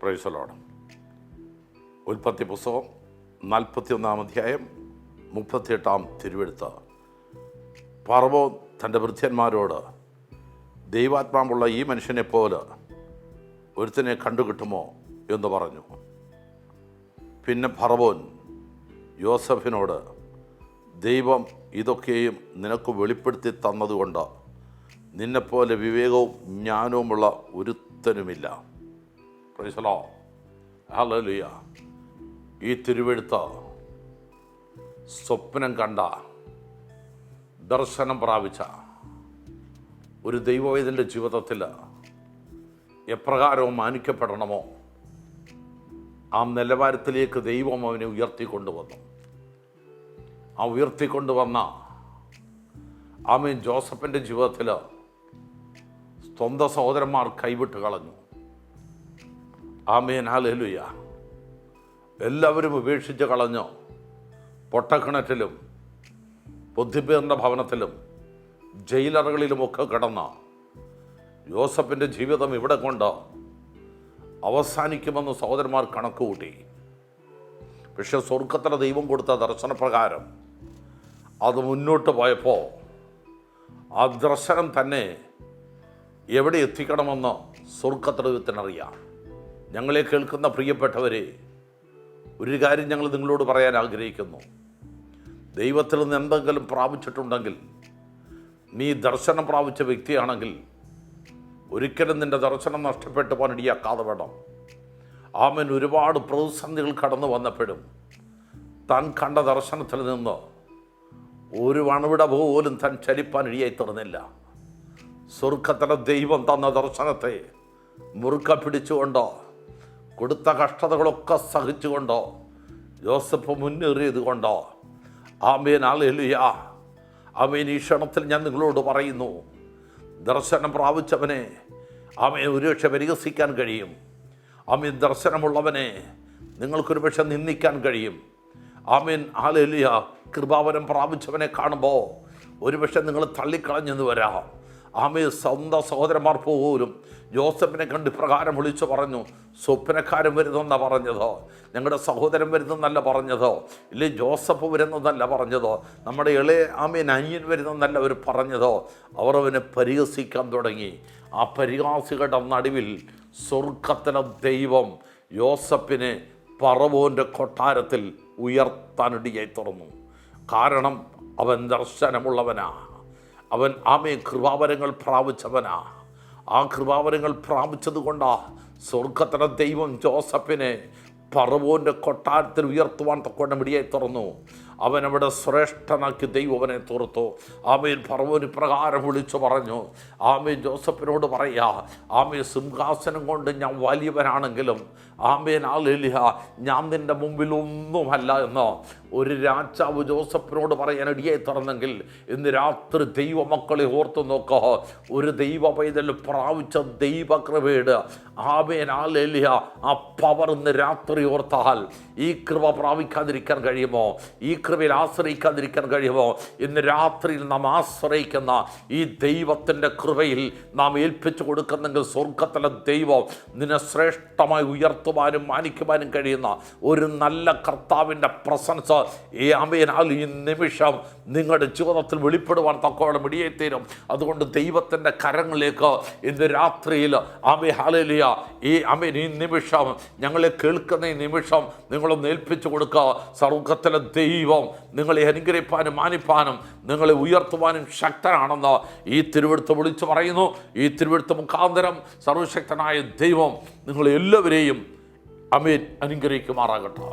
Price the Lord. ഉൽപ്പത്തി പുസ്തകം 41 അധ്യായം 38 തിരുവെഴുത്ത്. ഫറവോൻ തൻ്റെ ഭൃത്യന്മാരോട്, ദൈവാത്മാവുള്ള ഈ മനുഷ്യനെപ്പോലെ ഒരുത്തനെ കണ്ടുകിട്ടുമോ എന്ന് പറഞ്ഞു. പിന്നെ ഫറവോൻ യോസഫിനോട്, ദൈവം ഇതൊക്കെയും നിനക്ക് വെളിപ്പെടുത്തി തന്നതുകൊണ്ട് നിന്നെപ്പോലെ വിവേകവും ജ്ഞാനവുമുള്ള ഒരുത്തനുമില്ല. Praise the Lord. ഹല്ലേലൂയ. ഈ തിരുവെഴുത്ത് സ്വപ്നം കണ്ട, ദർശനം പ്രാപിച്ച ഒരു ദൈവവേദൻ്റെ ജീവിതത്തിൽ എപ്രകാരവും മാനിക്കപ്പെടണമോ ആ നിലവാരത്തിലേക്ക് ദൈവം അവനെ ഉയർത്തിക്കൊണ്ടുവന്നു. ആ ഉയർത്തിക്കൊണ്ടുവന്ന ആമേൻ ജോസഫിൻ്റെ ജീവിതത്തിൽ സ്വന്തം സഹോദരന്മാർ കൈവിട്ട് കളഞ്ഞു. Amen hallelujah. എല്ലാവരും ഉപേക്ഷിച്ച് കളഞ്ഞു. പൊട്ടക്കിണറ്റിലും ബുദ്ധിപേറിൻ്റെ ഭവനത്തിലും ജയിലറകളിലുമൊക്കെ കിടന്ന യോസഫിൻ്റെ ജീവിതം ഇവിടെ കൊണ്ട് അവസാനിക്കുമെന്ന് സഹോദരന്മാർ കണക്ക് കൂട്ടി. പക്ഷെ സ്വർഗത്തിലെ ദൈവം കൊടുത്ത ദർശനപ്രകാരം അത് മുന്നോട്ട് പോയപ്പോൾ ആ ദർശനം തന്നെ എവിടെ എത്തിക്കണമെന്ന് സ്വർഗത്തിലെ ദൈവത്തിനറിയാം. ഞങ്ങളെ കേൾക്കുന്ന പ്രിയപ്പെട്ടവരെ, ഒരു കാര്യം ഞങ്ങൾ നിങ്ങളോട് പറയാൻ ആഗ്രഹിക്കുന്നു. ദൈവത്തിൽ നിന്ന് എന്തെങ്കിലും പ്രാപിച്ചിട്ടുണ്ടെങ്കിൽ, നീ ദർശനം പ്രാപിച്ച വ്യക്തിയാണെങ്കിൽ ഒരിക്കലും നിൻ്റെ ദർശനം നഷ്ടപ്പെട്ടു പോകാൻ ഇടയാക്കാതെ വേണം. ആമേൻ. ഒരുപാട് പ്രതിസന്ധികൾ കടന്നു വന്നപ്പോഴും താൻ കണ്ട ദർശനത്തിൽ നിന്ന് ഒരു അണുവിട പോലും താൻ ചലിപ്പാൻ ഇടയായി തീർന്നില്ല. സ്വർഗത്തിലെ ദൈവം തന്ന ദർശനത്തെ മുറുക്ക പിടിച്ചുകൊണ്ടോ കൊടുത്ത കഷ്ടതകളൊക്കെ സഹിച്ചുകൊണ്ടോ ജോസഫ് മുന്നേറിയത് കൊണ്ടോ ആമേൻ ഹല്ലേലൂയ. ആമേൻ. ഈ ക്ഷണത്തിൽ ഞാൻ നിങ്ങളോട് പറയുന്നു, ദർശനം പ്രാപിച്ചവനെ ആമേൻ ഒരുപക്ഷെ പരിഹസിക്കാൻ കഴിയും. ആമേൻ. ദർശനമുള്ളവനെ നിങ്ങൾക്കൊരു പക്ഷെ നിന്ദിക്കാൻ കഴിയും. ആമേൻ ഹല്ലേലൂയ. കൃപാവരം പ്രാപിച്ചവനെ കാണുമ്പോൾ ഒരുപക്ഷെ നിങ്ങൾ തള്ളിക്കളഞ്ഞെന്ന് വരാം. ആമേൻ. സ്വന്തം സഹോദരന്മാർ പോലും ജോസഫിനെ കണ്ട് ഇപ്രകാരം വിളിച്ചു പറഞ്ഞു, സ്വപ്നക്കാരൻ വരുന്നെന്നാണ് പറഞ്ഞതോ, ഞങ്ങളുടെ സഹോദരൻ വരുന്നെന്നല്ല പറഞ്ഞതോ, ഇല്ലേ ജോസഫ് വരുന്നതല്ല പറഞ്ഞതോ, നമ്മുടെ ഇളയ ആമേൻ അനിയൻ വരുന്നെന്നല്ല അവർ പറഞ്ഞതോ. അവർ അവനെ പരിഹസിക്കാൻ തുടങ്ങി. ആ പരിഹാസികളുടെ നടുവിൽ സ്വർഗത്തിലെ ദൈവം യോസഫിനെ ഫറവോൻ്റെ കൊട്ടാരത്തിൽ ഉയർത്താനിടയായി തുറന്നു. കാരണം അവൻ ദർശനമുള്ളവനാ. അവൻ ആമേൻ കൃപാവരങ്ങൾ പ്രാപിച്ചവനാ. ആ കൃപാവരങ്ങൾ പ്രാപിച്ചത് കൊണ്ടാ സ്വർഗത്തിലെ ദൈവം ജോസഫിനെ ഫറവോൻ്റെ കൊട്ടാരത്തിൽ ഉയർത്തുവാൻ തക്കവണ്ണം ഇടയായി തുറന്നു. അവനവിടെ ശ്രേഷ്ഠനാക്കി ദൈവം അവനെ തീർത്തു. ആമേൻ. ഫറവോൻ ഇപ്രകാരം വിളിച്ചു പറഞ്ഞു, ആമേൻ ജോസഫിനോട് പറയാ, ആമേൻ സിംഹാസനം കൊണ്ട് ഞാൻ വലിയവനാണെങ്കിലും ആമേൻ ഹല്ലേലൂയ ഞാൻ നിൻ്റെ മുമ്പിൽ ഒന്നുമല്ല എന്ന് ഒരു രാജാവ് ജോസഫിനോട് പറയാൻ ഇടയായി തുറന്നെങ്കിൽ ഇന്ന് രാത്രി ദൈവമക്കളെ ഓർത്തു നോക്കുക. ഒരു ദൈവ പൈതൽ പ്രാപിച്ച ദൈവകൃപയുടെ ആമേൻ ഹല്ലേലൂയ ആ പവർ ഇന്ന് രാത്രി ഓർത്താൽ ഈ കൃപ പ്രാപിക്കാതിരിക്കാൻ കഴിയുമോ? ഈ കൃപയിൽ ആശ്രയിക്കാതിരിക്കാൻ കഴിയുമോ? ഇന്ന് രാത്രിയിൽ നാം ആശ്രയിക്കുന്ന ഈ ദൈവത്തിൻ്റെ കൃപയിൽ നാം ഏൽപ്പിച്ചു കൊടുക്കുന്നെങ്കിൽ സ്വർഗത്തിലെ ദൈവം നിന്നെ ശ്രേഷ്ഠമായി ഉയർത്തുവാനും മാനിക്കുവാനും കഴിയുന്ന ഒരു നല്ല കർത്താവിൻ്റെ പ്രസൻസ് ഈ നിമിഷം നിങ്ങളുടെ ജീവിതത്തിൽ വെളിപ്പെടുവാൻ തക്കവണ്ണം ഇടയായിത്തീരും. അതുകൊണ്ട് ദൈവത്തിൻ്റെ കരങ്ങളിലേക്ക് ഇന്ന് രാത്രിയിൽ ഹല്ലേലൂയ ഈ നിമിഷം ഞങ്ങളെ കേൾക്കുന്ന ഈ നിമിഷം നിങ്ങളൊന്ന് ഏൽപ്പിച്ചു കൊടുക്കുക. സ്വർഗത്തിലെ ദൈവം നിങ്ങളെ അനുഗ്രഹിപ്പാനും മാനിപ്പാനും നിങ്ങളെ ഉയർത്തുവാനും ശക്തനാണെന്ന് ഈ തിരുവെഴുത്ത് വിളിച്ചു പറയുന്നു. ഈ തിരുവെഴുത്ത് മുഖാന്തരം സർവശക്തനായ ദൈവം നിങ്ങളെല്ലാവരെയും ആമേൻ അനുഗ്രഹിക്കുമാറാകട്ടെ.